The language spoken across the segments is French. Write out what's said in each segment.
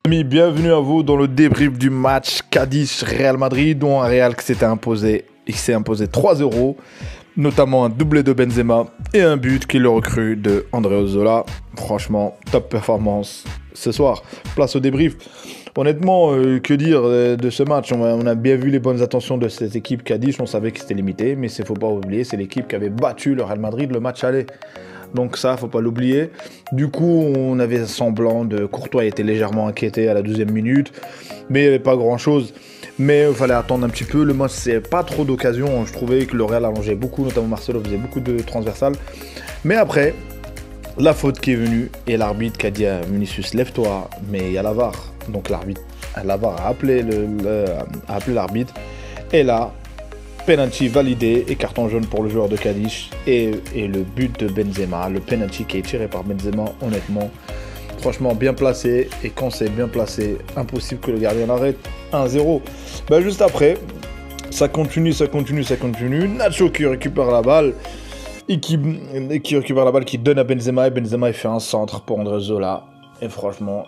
Amis, bienvenue à vous dans le débrief du match Cadiz-Real Madrid, dont un Real qui s'est imposé 3-0, notamment un doublé de Benzema et un but qui le recrue de André Zola. Franchement, top performance ce soir. Place au débrief. Honnêtement, que dire de ce match? On a bien vu les bonnes intentions de cette équipe Cadiz, on savait que c'était limité, mais il ne faut pas oublier, c'est l'équipe qui avait battu le Real Madrid le match aller. Donc ça, faut pas l'oublier. Du coup, on avait semblant de... Courtois était légèrement inquiété à la 12e minute, mais il n'y avait pas grand-chose. Mais il fallait attendre un petit peu. Le match, c'est pas trop d'occasions. Je trouvais que le Real allongeait beaucoup, notamment Marcelo faisait beaucoup de transversales. Mais après, la faute qui est venue, et l'arbitre qui a dit à Vinicius, lève-toi, mais il y a la VAR. Donc la VAR a appelé l'arbitre. Et là, penalty validé et carton jaune pour le joueur de Cadiz et le but de Benzema, le penalty qui est tiré par Benzema, honnêtement, franchement bien placé, et quand c'est bien placé, impossible que le gardien l'arrête. 1-0. Juste après, ça continue, Nacho qui récupère la balle et qui donne à Benzema, et Benzema il fait un centre pour André Zola, et franchement,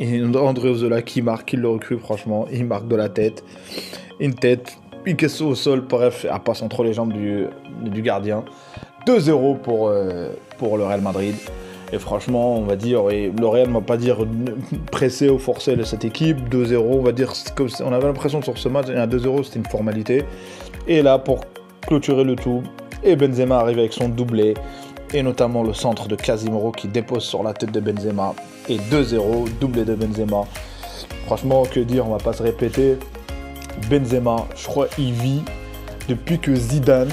André Zola qui marque, il le recrue, franchement, il marque de la tête, une tête. Une question au sol, bref, elle passe entre les jambes du gardien. 2-0 pour le Real Madrid. Et franchement, on va dire, et le Real ne va pas dire pressé ou forcé de cette équipe. 2-0, on va dire, comme on avait l'impression sur ce match, à 2-0, c'était une formalité. Et là, pour clôturer le tout, et Benzema arrive avec son doublé, et notamment le centre de Casemiro qui dépose sur la tête de Benzema. Et 2-0, doublé de Benzema. Franchement, que dire, on va pas se répéter. Benzema, je crois, il vit depuis que Zidane,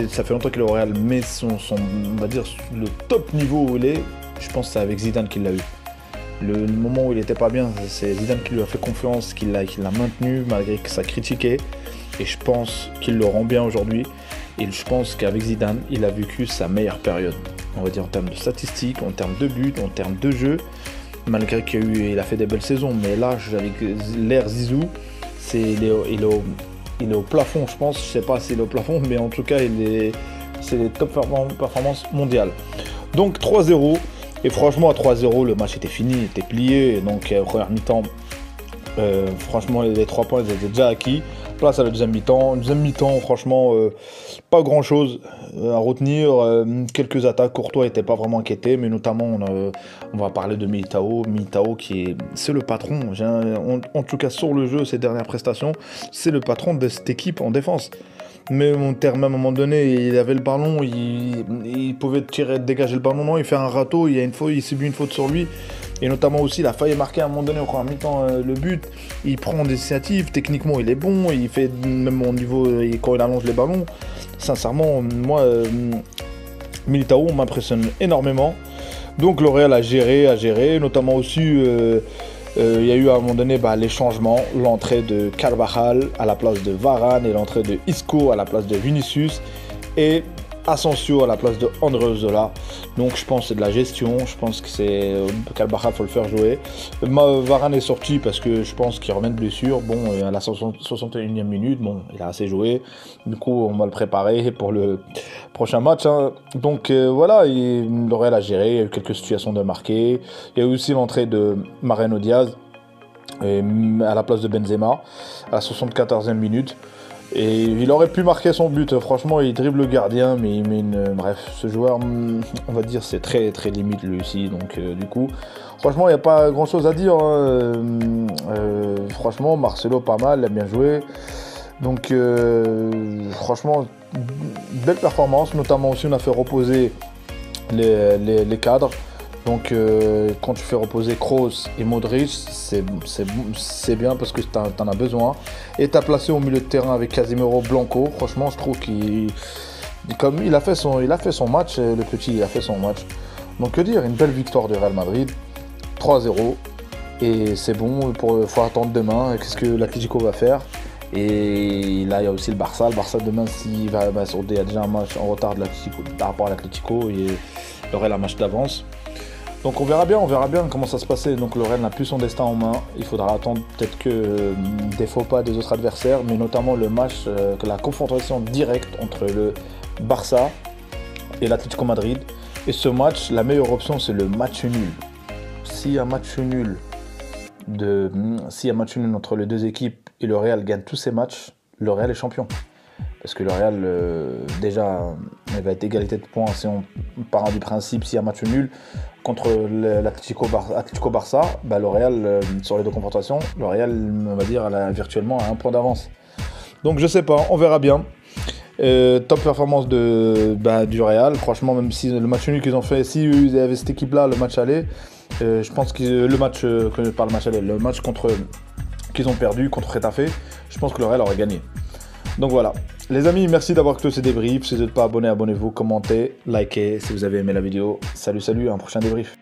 ça fait longtemps qu'il est au Real, mais on va dire, le top niveau où il est, je pense que c'est avec Zidane qu'il l'a eu. Le moment où il était pas bien, c'est Zidane qui lui a fait confiance, qui l'a maintenu malgré que ça critiquait, et je pense qu'il le rend bien aujourd'hui. Et je pense qu'avec Zidane, il a vécu sa meilleure période, on va dire en termes de statistiques, en termes de buts, en termes de jeu, malgré qu'il a fait des belles saisons, mais là, avec l'ère Zizou, il est au plafond, je pense. Je sais pas s'il est au plafond, mais en tout cas, c'est les top performances mondiales. Donc 3-0, et franchement à 3-0, le match était fini, il était plié. Donc première mi-temps, franchement les 3 points ils étaient déjà acquis. Place à la deuxième mi-temps. Deuxième mi-temps, franchement, pas grand-chose à retenir. Quelques attaques. Courtois n'était pas vraiment inquiété, mais notamment, on va parler de Militao. Militao c'est le patron. En tout cas, sur le jeu, ses dernières prestations, c'est le patron de cette équipe en défense. Mais même à un moment donné, il avait le ballon, il pouvait dégager le ballon. Non, il fait un râteau, il subit une faute sur lui. Et notamment aussi, il a failli marquer à un moment donné, en mi-temps, le but. Il prend des initiatives, techniquement il est bon, il fait même au niveau, quand il allonge les ballons. Sincèrement, moi, Militao m'impressionne énormément. Donc le Real a géré, notamment aussi, il y a eu à un moment donné les changements, l'entrée de Carvajal à la place de Varane et l'entrée de Isco à la place de Vinicius. Et Asensio à la place de André Zola. Donc je pense que c'est de la gestion, je pense que c'est Carvajal, faut le faire jouer. Varane est sorti parce que je pense qu'il revient de blessure. Bon, à la 61e minute, bon, il a assez joué. Du coup, on va le préparer pour le prochain match. Donc voilà, le Real a géré, il y a eu quelques situations de marquer. Il y a eu aussi l'entrée de Mariano Diaz à la place de Benzema à la 74e minute. Et il aurait pu marquer son but, franchement il dribble le gardien, mais il met bref, ce joueur, on va dire, c'est très très limite lui aussi, donc du coup, franchement il n'y a pas grand chose à dire, franchement Marcelo pas mal, il a bien joué, donc franchement, belle performance, notamment aussi on a fait reposer les cadres. Donc quand tu fais reposer Kroos et Modric, c'est bien parce que t'en as besoin. Et t'as placé au milieu de terrain avec Casemiro, Blanco. Franchement, je trouve qu'il a fait son match, le petit, il a fait son match. Donc que dire, une belle victoire du Real Madrid, 3-0. Et c'est bon, faut attendre demain, qu'est-ce que l'Atlético va faire. Et là, il y a aussi le Barça. Le Barça demain, il y a déjà un match en retard par rapport à l'Atlético, et il aurait un match d'avance. Donc on verra bien comment ça se passait. Donc le Real n'a plus son destin en main. Il faudra attendre peut-être que des faux pas des autres adversaires, mais notamment le match, la confrontation directe entre le Barça et l'Atlético Madrid. Et ce match, la meilleure option, c'est le match nul. Si un match nul s'il y a match nul entre les deux équipes et le Real gagne tous ses matchs, le Real est champion. Parce que le Real, déjà, il va être égalité de points si on part du principe, s'il y a match nul contre l'Atlético Barça, bah, le Real, sur les deux confrontations, le Real, on va dire, virtuellement à un point d'avance. Donc je sais pas, on verra bien. Top performance du Real. Franchement, même si le match nul qu'ils ont fait, si ils avaient cette équipe-là, le match aller, je pense que le match qu'ils ont perdu contre Getafe, je pense que le Real aurait gagné. Donc voilà. Les amis, merci d'avoir écouté ces débriefs. Si vous n'êtes pas abonné, abonnez-vous, commentez, likez si vous avez aimé la vidéo. Salut, à un prochain débrief.